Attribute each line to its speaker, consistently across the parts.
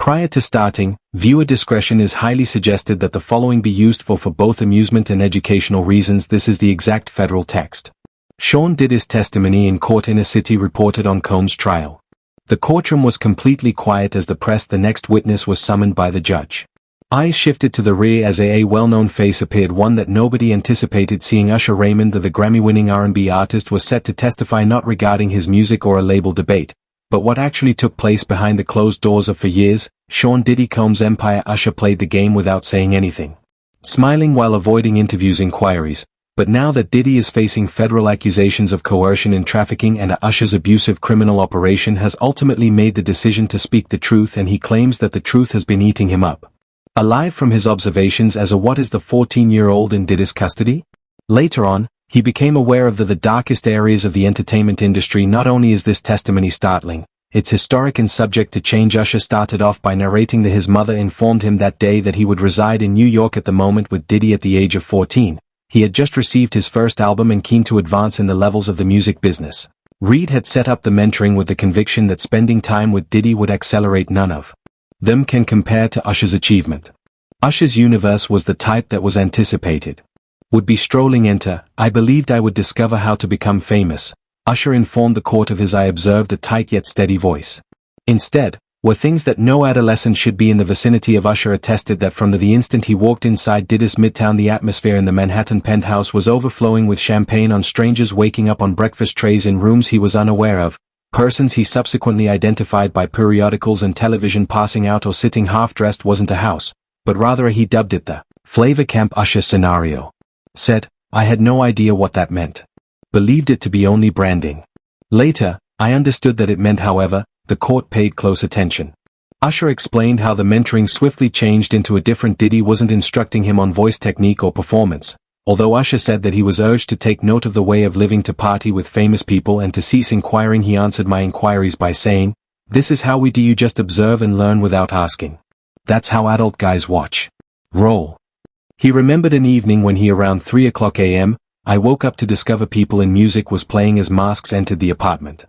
Speaker 1: Prior to starting, viewer discretion is highly suggested that the following be used for both amusement and educational reasons. This is the exact federal text. Sean Diddy's testimony in court. Inner City reported on Combs' trial. The courtroom was completely quiet as the press. The next witness was summoned by the judge. Eyes shifted to the rear as a well-known face appeared, one that nobody anticipated seeing. Usher Raymond, the Grammy-winning R&B artist, was set to testify not regarding his music or a label debate, but what actually took place behind the closed doors of for years, Sean Diddy Combs' empire. Usher played the game without saying anything, smiling while avoiding inquiries, but now that Diddy is facing federal accusations of coercion and trafficking, and Usher's abusive criminal operation has ultimately made the decision to speak the truth, and he claims that the truth has been eating him up alive from his observations as a what is the 14-year-old in Diddy's custody? Later on, he became aware of the darkest areas of the entertainment industry. Not only is this testimony startling, it's historic and subject to change. Usher started off by narrating that his mother informed him that day that he would reside in New York at the moment with Diddy at the age of 14. He had just received his first album and keen to advance in the levels of the music business. Reed had set up the mentoring with the conviction that spending time with Diddy would accelerate. None of them can compare to Usher's achievement. Usher's universe was the type that was anticipated. Would be strolling enter, I believed I would discover how to become famous, Usher informed the court of his. I observed a tight yet steady voice. Instead, were things that no adolescent should be in the vicinity of. Usher attested that from the instant he walked inside Diddy's Midtown, the atmosphere in the Manhattan penthouse was overflowing with champagne on strangers waking up on breakfast trays in rooms he was unaware of, persons he subsequently identified by periodicals and television passing out or sitting half-dressed. Wasn't a house, but rather he dubbed it the Flavor Camp Usher scenario. Said, I had no idea what that meant. Believed it to be only branding. Later, I understood that it meant. However, the court paid close attention. Usher explained how the mentoring swiftly changed into a different. Diddy wasn't instructing him on voice technique or performance, although Usher said that he was urged to take note of the way of living, to party with famous people and to cease inquiring. He answered my inquiries by saying, this is how we do. You just observe and learn without asking. That's how adult guys watch. Roll. He remembered an evening when he around 3:00 a.m., I woke up to discover people in music was playing as masks entered the apartment.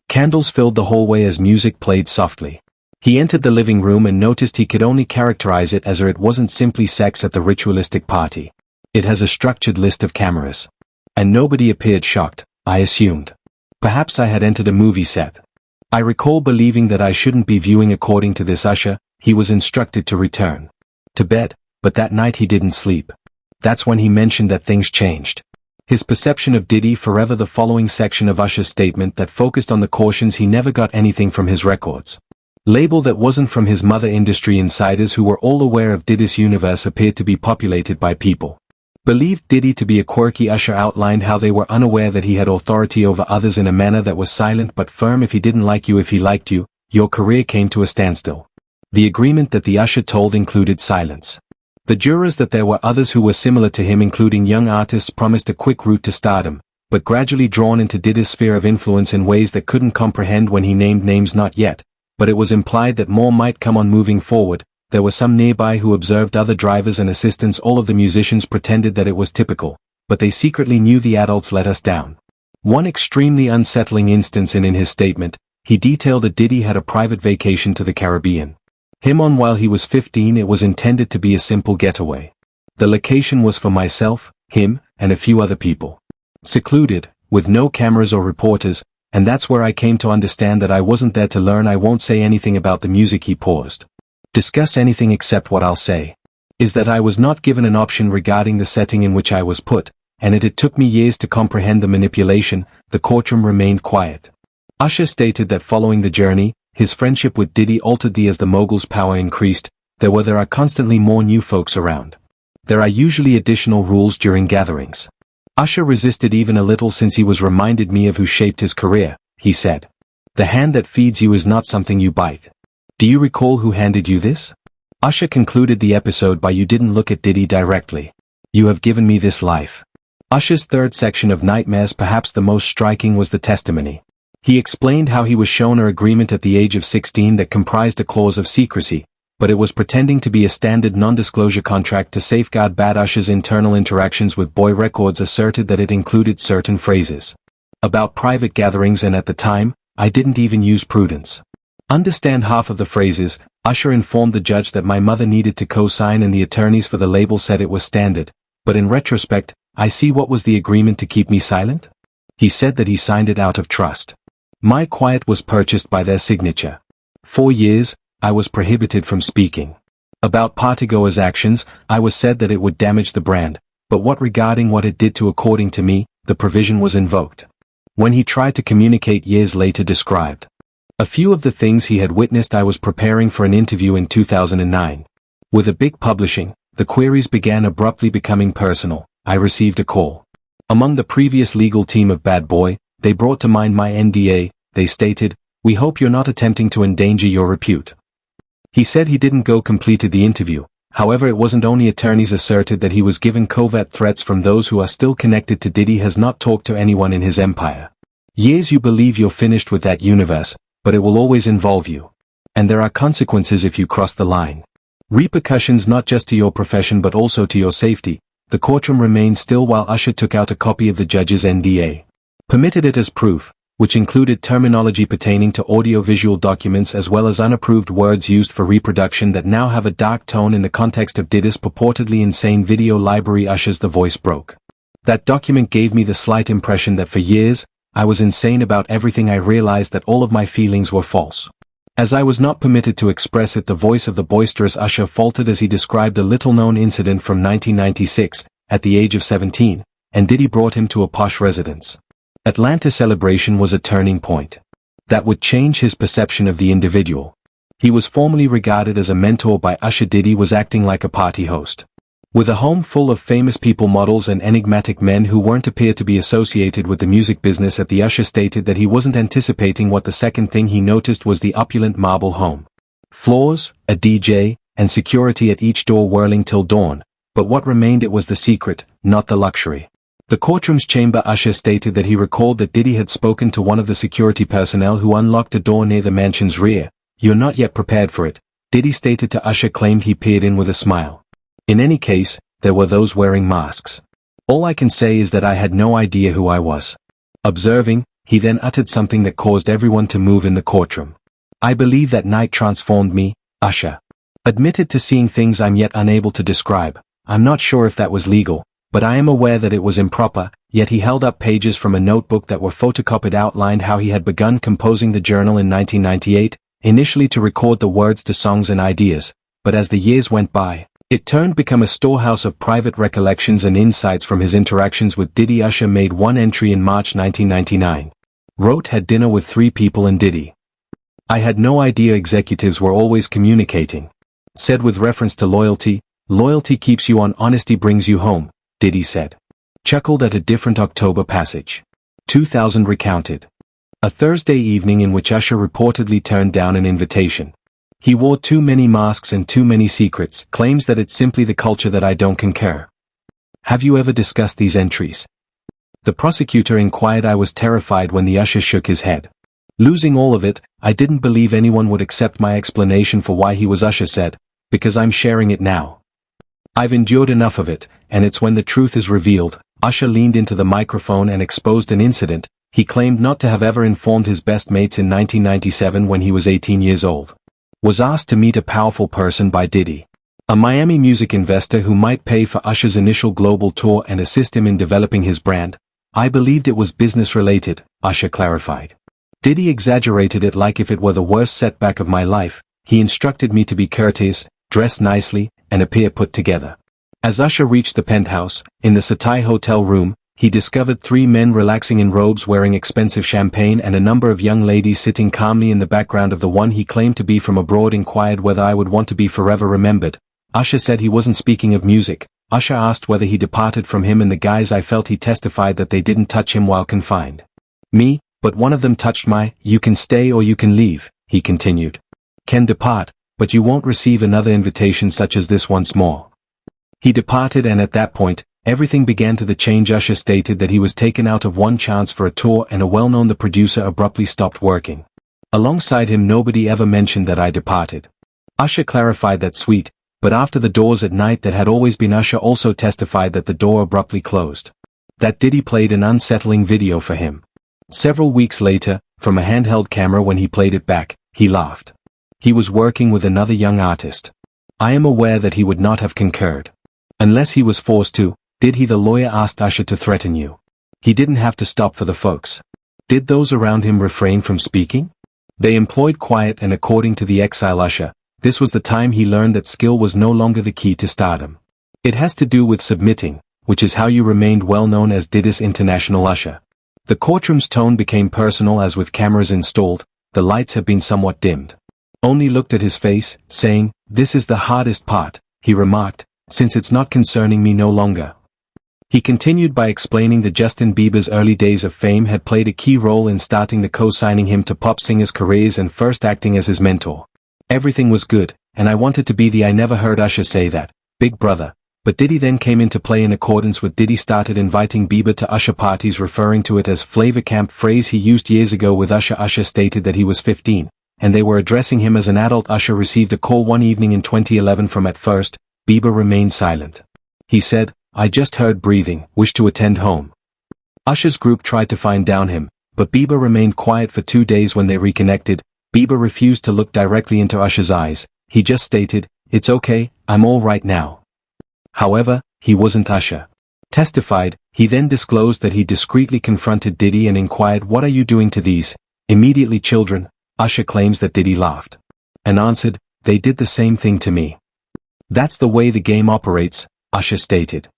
Speaker 1: Candles filled the hallway as music played softly. He entered the living room and noticed he could only characterize it as it wasn't simply sex at the ritualistic party. It has a structured list of cameras. And nobody appeared shocked, I assumed. Perhaps I had entered a movie set. I recall believing that I shouldn't be viewing. According to this Usher, he was instructed to return to bed, but that night he didn't sleep. That's when he mentioned that things changed. His perception of Diddy forever. The following section of Usher's statement that focused on the cautions he never got anything from his records label that wasn't from his mother. Industry insiders who were all aware of Diddy's universe appeared to be populated by people believed Diddy to be a quirky. Usher outlined how they were unaware that he had authority over others in a manner that was silent but firm. If he didn't like you, if he liked you, your career came to a standstill. The agreement that the Usher told included silence. The jurors that there were others who were similar to him, including young artists, promised a quick route to stardom, but gradually drawn into Diddy's sphere of influence in ways that couldn't comprehend when he named names. Not yet, but it was implied that more might come on moving forward. There were some nearby who observed other drivers and assistants. All of the musicians pretended that it was typical, but they secretly knew the adults let us down. One extremely unsettling instance in his statement, he detailed that Diddy had a private vacation to the Caribbean. Him on while he was 15. It was intended to be a simple getaway. The location was for myself, him, and a few other people. Secluded, with no cameras or reporters, and that's where I came to understand that I wasn't there to learn. I won't say anything about the music. He paused. Discuss anything except what I'll say is that I was not given an option regarding the setting in which I was put, and it took me years to comprehend the manipulation. The courtroom remained quiet. Usher stated that following the journey, his friendship with Diddy altered. As the mogul's power increased, there are constantly more new folks around. There are usually additional rules during gatherings. Usher resisted even a little since he was reminded me of who shaped his career, he said. The hand that feeds you is not something you bite. Do you recall who handed you this? Usher concluded the episode by, you didn't look at Diddy directly. You have given me this life. Usher's third section of Nightmares, perhaps the most striking, was the testimony. He explained how he was shown an agreement at the age of 16 that comprised a clause of secrecy, but it was pretending to be a standard non-disclosure contract to safeguard bad. Usher's internal interactions with Boy Records asserted that it included certain phrases about private gatherings, and at the time, I didn't even use prudence. Understand half of the phrases. Usher informed the judge that my mother needed to co-sign and the attorneys for the label said it was standard, but in retrospect, I see what was the agreement to keep me silent? He said that he signed it out of trust. My quiet was purchased by their signature. 4 years, I was prohibited from speaking. About partygoers' actions, I was said that it would damage the brand, but what regarding what it did to according to me, the provision was invoked. When he tried to communicate years later described a few of the things he had witnessed. I was preparing for an interview in 2009. With a big publishing, the queries began abruptly becoming personal. I received a call. Among the previous legal team of Bad Boy, they brought to mind my NDA. They stated, "We hope you're not attempting to endanger your repute." He said he didn't go completed the interview. However, it wasn't only attorneys asserted that he was given covert threats from those who are still connected to Diddy has not talked to anyone in his empire. Years you believe you're finished with that universe, but it will always involve you. And there are consequences if you cross the line. Repercussions not just to your profession but also to your safety. The courtroom remained still while Usher took out a copy of the judge's NDA. Permitted it as proof, which included terminology pertaining to audiovisual documents as well as unapproved words used for reproduction that now have a dark tone in the context of Diddy's purportedly insane video library. Usher's The Voice broke. That document gave me the slight impression that for years, I was insane about everything. I realized that all of my feelings were false. As I was not permitted to express it, the voice of the boisterous Usher faltered as he described a little-known incident from 1996, at the age of 17, and Diddy brought him to a posh residence. Atlanta celebration was a turning point. That would change his perception of the individual. He was formerly regarded as a mentor by Usher. Diddy was acting like a party host. With a home full of famous people, models and enigmatic men who weren't appear to be associated with the music business, the Usher stated that he wasn't anticipating what the second thing he noticed was the opulent marble home. Floors, a DJ, and security at each door whirling till dawn, but what remained it was the secret, not the luxury. The courtroom's chamber. Usher stated that he recalled that Diddy had spoken to one of the security personnel who unlocked a door near the mansion's rear. "You're not yet prepared for it," Diddy stated to Usher. Claimed he peered in with a smile. In any case, there were those wearing masks. "All I can say is that I had no idea who I was." Observing, he then uttered something that caused everyone to move in the courtroom. "I believe that night transformed me," Usher admitted to seeing things I'm yet unable to describe. "I'm not sure if that was legal, but I am aware that it was improper." Yet he held up pages from a notebook that were photocopied outlined how he had begun composing the journal in 1998, initially to record the words to songs and ideas, but as the years went by, it turned become a storehouse of private recollections and insights from his interactions with Diddy. Usher made one entry in March 1999. Wrote, "Had dinner with 3 people and Diddy. I had no idea executives were always communicating." Said with reference to loyalty, "Loyalty keeps you on, honesty brings you home," Diddy said. Chuckled at a different October passage. 2000 recounted. A Thursday evening in which Usher reportedly turned down an invitation. "He wore too many masks and too many secrets," claims that it's simply the culture that I don't concur. "Have you ever discussed these entries?" The prosecutor inquired. I was terrified when the Usher shook his head. "Losing all of it, I didn't believe anyone would accept my explanation for why he was," Usher said, "because I'm sharing it now. I've endured enough of it, and it's when the truth is revealed." Usher leaned into the microphone and exposed an incident. He claimed not to have ever informed his best mates in 1997 when he was 18 years old. Was asked to meet a powerful person by Diddy, a Miami music investor who might pay for Usher's initial global tour and assist him in developing his brand. "I believed it was business-related," Usher clarified. Diddy exaggerated it like if it were the worst setback of my life. He instructed me to be courteous, dress nicely, and appear put together. As Usher reached the penthouse, in the Satai hotel room, he discovered 3 men relaxing in robes wearing expensive champagne and a number of young ladies sitting calmly in the background of the one he claimed to be from abroad. Inquired whether I would want to be forever remembered. Usher said he wasn't speaking of music. Usher asked whether he departed from him and the guys. I felt. He testified that they didn't touch him while confined. "Me, but one of them touched my, you can stay or you can leave," he continued. "Can depart, but you won't receive another invitation such as this once more." He departed, and at that point, everything began to change. Usher stated that he was taken out of one chance for a tour and a well-known the producer abruptly stopped working. Alongside him nobody ever mentioned that I departed. Usher clarified that sweet, but after the doors at night that had always been. Usher also testified that the door abruptly closed. That Diddy played an unsettling video for him. Several weeks later, from a handheld camera when he played it back, he laughed. He was working with another young artist. I am aware that he would not have concurred. Unless he was forced to. Did he? The lawyer asked Usher. To threaten you. He didn't have to stop for the folks. Did those around him refrain from speaking? They employed quiet, and according to the exile Usher, this was the time he learned that skill was no longer the key to stardom. It has to do with submitting, which is how you remained well known as Diddy's international Usher. The courtroom's tone became personal as with cameras installed, the lights had been somewhat dimmed. Only looked at his face, saying, "This is the hardest part," he remarked, "since it's not concerning me no longer." He continued by explaining that Justin Bieber's early days of fame had played a key role in starting the co-signing him to pop singers' careers and first acting as his mentor. Everything was good, and I wanted to be the I never heard Usher say that, big brother. But Diddy then came into play. In accordance with Diddy started inviting Bieber to Usher parties, referring to it as flavor camp, phrase he used years ago with Usher. Usher stated that he was 15, and they were addressing him as an adult. Usher received a call one evening in 2011 from at first, Bieber remained silent. He said, "I just heard breathing, wish to attend home." Usher's group tried to find down him, but Bieber remained quiet for 2 days. When they reconnected, Bieber refused to look directly into Usher's eyes. He just stated, "It's okay, I'm all right now." However, he wasn't Usher. Testified, he then disclosed that he discreetly confronted Diddy and inquired, "What are you doing to these immediately children?" Usher claims that Diddy laughed and answered, "They did the same thing to me." "That's the way the game operates," Usher stated.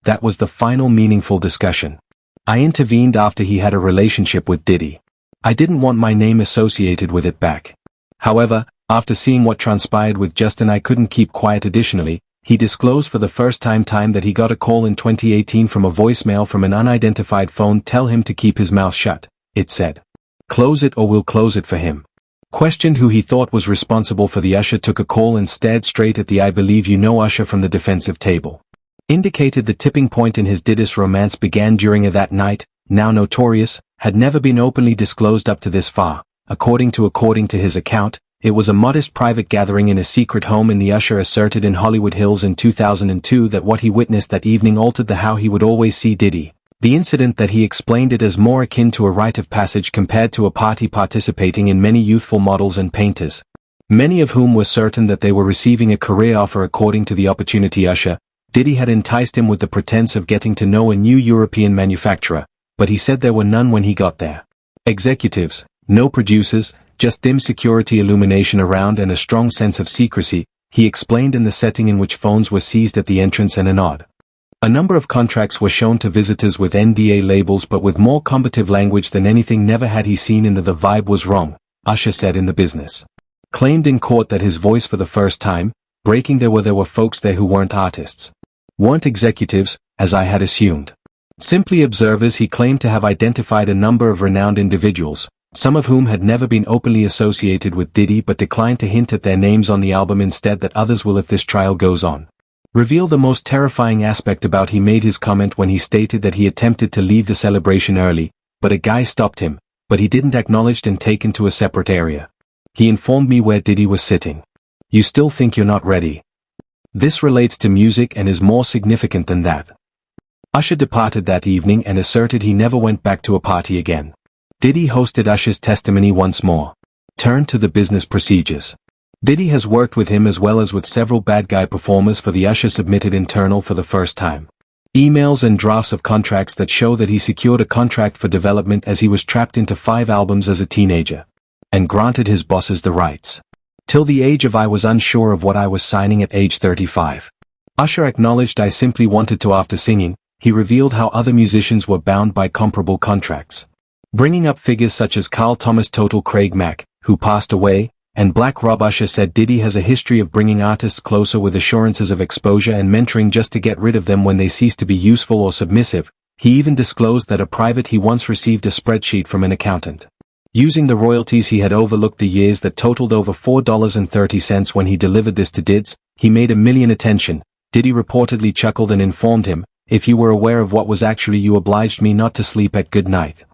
Speaker 1: That was the final meaningful discussion. "I intervened after he had a relationship with Diddy. I didn't want my name associated with it back. However, after seeing what transpired with Justin, I couldn't keep quiet." Additionally, he disclosed for the first time that he got a call in 2018 from a voicemail from an unidentified phone. "Tell him to keep his mouth shut," it said. "Close it or we'll close it for him." Questioned who he thought was responsible for the Usher took a call and stared straight at the "I believe you know" Usher from the defensive table. Indicated the tipping point in his Diddy's romance began during that night, now notorious, had never been openly disclosed up to this far. According to his account, it was a modest private gathering in a secret home in the Usher asserted in Hollywood Hills in 2002 that what he witnessed that evening altered how he would always see Diddy. The incident that he explained it as more akin to a rite of passage compared to a party participating in many youthful models and painters, many of whom were certain that they were receiving a career offer. According to the opportunity Usher, Diddy had enticed him with the pretense of getting to know a new European manufacturer, but he said there were none when he got there. Executives, no producers, just dim security illumination around and a strong sense of secrecy, he explained in the setting in which phones were seized at the entrance and a number of contracts were shown to visitors with NDA labels but with more combative language than anything. Never had he seen in the vibe was wrong, Usher said in the business. Claimed in court that his voice for the first time, breaking there were folks there who weren't artists. Weren't executives, as I had assumed. Simply observers. He claimed to have identified a number of renowned individuals, some of whom had never been openly associated with Diddy but declined to hint at their names on the album, instead that others will if this trial goes on. Reveal the most terrifying aspect about he made his comment when he stated that he attempted to leave the celebration early, but a guy stopped him, but he didn't acknowledged and taken to a separate area. He informed me where Diddy was sitting. You still think you're not ready? This relates to music and is more significant than that. Usher departed that evening and asserted he never went back to a party again. Diddy hosted Usher's testimony once more. Turned to the business procedures. Diddy has worked with him as well as with several bad guy performers for the Usher submitted internal for the first time. Emails and drafts of contracts that show that he secured a contract for development as he was trapped into 5 albums as a teenager. And granted his bosses the rights. Till the age of I was unsure of what I was signing at age 35. Usher acknowledged I simply wanted to after singing. He revealed how other musicians were bound by comparable contracts. Bringing up figures such as Carl Thomas Total Craig Mack, who passed away, and Black Rob. Usher said Diddy has a history of bringing artists closer with assurances of exposure and mentoring just to get rid of them when they cease to be useful or submissive. He even disclosed that he once received a spreadsheet from an accountant. Using the royalties he had overlooked the years that totaled over $4.30 when he delivered this to Dids, he made $1 million attention. Diddy reportedly chuckled and informed him, "If you were aware of what was actually you obliged me not to sleep at good night."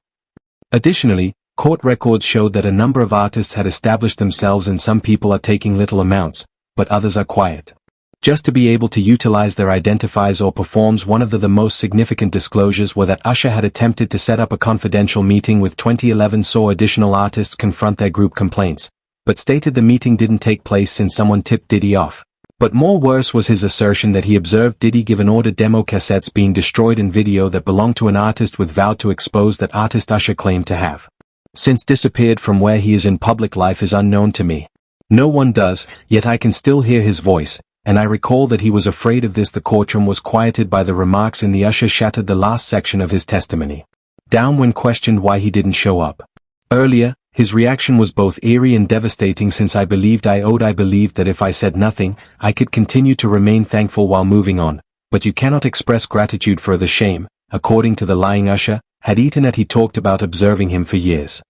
Speaker 1: Additionally, court records showed that a number of artists had established themselves and some people are taking little amounts, but others are quiet. Just to be able to utilize their identifies or performs. One of the most significant disclosures were that Usher had attempted to set up a confidential meeting with 2011 saw additional artists confront their group complaints, but stated the meeting didn't take place since someone tipped Diddy off. But more worse was his assertion that he observed Diddy give an order demo cassettes being destroyed in video that belonged to an artist with vowed to expose that artist Usher claimed to have since disappeared from where he is in public life is unknown to me. No one does, yet I can still hear his voice, and I recall that he was afraid of this. The courtroom was quieted by the remarks in the Usher shattered the last section of his testimony down when questioned why he didn't show up earlier. His reaction was both eerie and devastating since I believed that if I said nothing, I could continue to remain thankful while moving on, but you cannot express gratitude for the shame, according to the lying Usher, had eaten at. He talked about observing him for years.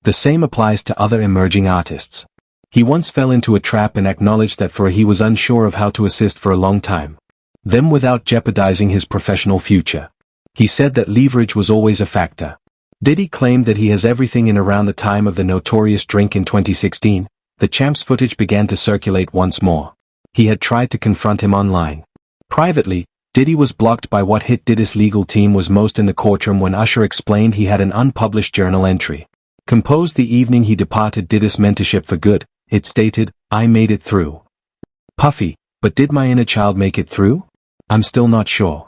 Speaker 1: The same applies to other emerging artists. He once fell into a trap and acknowledged that he was unsure of how to assist for a long time. Them without jeopardizing his professional future. He said that leverage was always a factor. Diddy claimed that he has everything in. Around the time of the notorious drink in 2016, the Champ's footage began to circulate once more. He had tried to confront him online. Privately, Diddy was blocked by what hit Diddy's legal team was most in the courtroom when Usher explained he had an unpublished journal entry composed the evening he departed Diddy's mentorship for good. It stated, "I made it through. Puffy, but did my inner child make it through? I'm still not sure."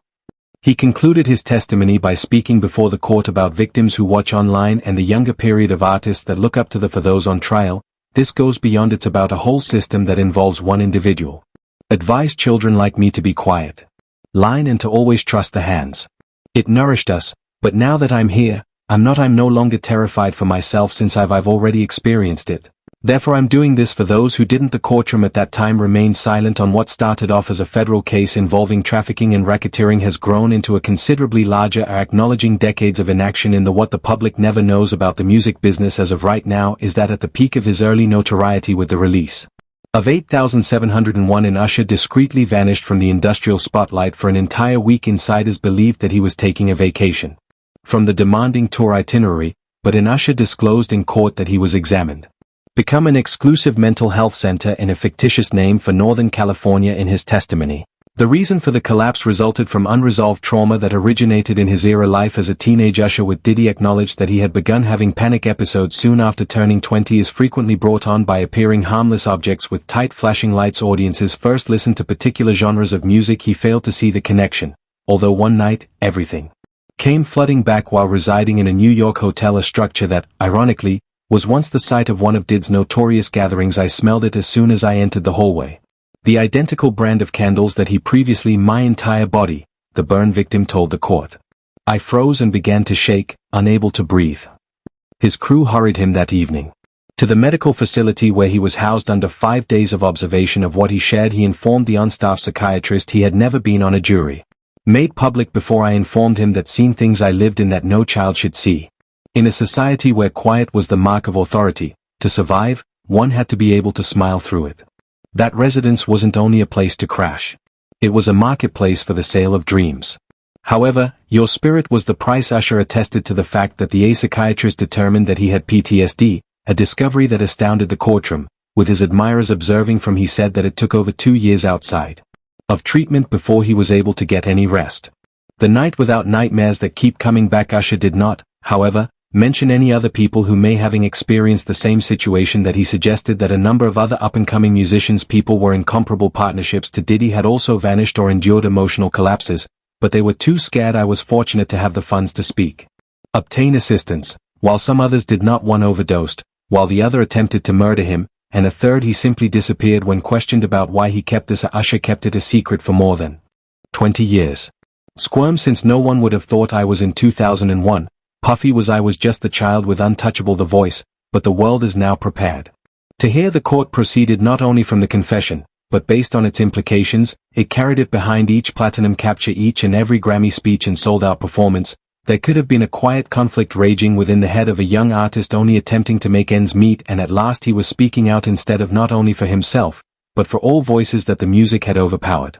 Speaker 1: He concluded his testimony by speaking before the court about victims who watch online and the younger period of artists that look up to for those on trial. This goes beyond. It's about a whole system that involves one individual. Advised children like me to be quiet. Line and to always trust the hands. It nourished us, but now that I'm here, I'm no longer terrified for myself since I've already experienced it. Therefore I'm doing this for those who didn't. The courtroom at that time remained silent on what started off as a federal case involving trafficking and racketeering has grown into a considerably larger, acknowledging decades of inaction in the what the public never knows about the music business as of right now is that at the peak of his early notoriety with the release of 8701 in Usher discreetly vanished from the industrial spotlight for an entire week. Insiders believed that he was taking a vacation from the demanding tour itinerary, but in Usher disclosed in court that he was examined. Become an exclusive mental health center in a fictitious name for Northern California in his testimony. The reason for the collapse resulted from unresolved trauma that originated in his era life as a teenage. Usher with Diddy acknowledged that he had begun having panic episodes soon after turning 20 is frequently brought on by appearing harmless objects with tight flashing lights. Audiences first listened to particular genres of music. He failed to see the connection, although one night, everything came flooding back while residing in a New York hotel, a structure that, ironically, was once the site of one of Diddy's notorious gatherings. I smelled it as soon as I entered the hallway. The identical brand of candles that he previously my entire body, the burn victim told the court. I froze and began to shake, unable to breathe. His crew hurried him that evening to the medical facility where he was housed under 5 days of observation. Of what he shared, he informed the on-staff psychiatrist he had never been on a jury. Made public before I informed him that seen things I lived in that no child should see. In a society where quiet was the mark of authority, to survive, one had to be able to smile through it. That residence wasn't only a place to crash. It was a marketplace for the sale of dreams. However, your spirit was the price. Usher attested to the fact that the psychiatrist determined that he had PTSD, a discovery that astounded the courtroom, with his admirers observing from. He said that it took over 2 years outside of treatment before he was able to get any rest. The night without nightmares that keep coming back. Usher did not, however, mention any other people who may having experienced the same situation that he suggested that a number of other up-and-coming musicians people were in comparable partnerships to Diddy had also vanished or endured emotional collapses, but they were too scared. I was fortunate to have the funds to speak. Obtain assistance, while some others did not. One overdosed, while the other attempted to murder him, and a third he simply disappeared when questioned about why he kept this. Usher kept it a secret for more than 20 years. Squirm since no one would have thought I was in 2001. Puffy was I was just the child with untouchable the voice, but the world is now prepared to hear. The court proceeded not only from the confession, but based on its implications, it carried it behind each platinum capture, each and every Grammy speech and sold-out performance. There could have been a quiet conflict raging within the head of a young artist only attempting to make ends meet, and at last he was speaking out instead of not only for himself, but for all voices that the music had overpowered.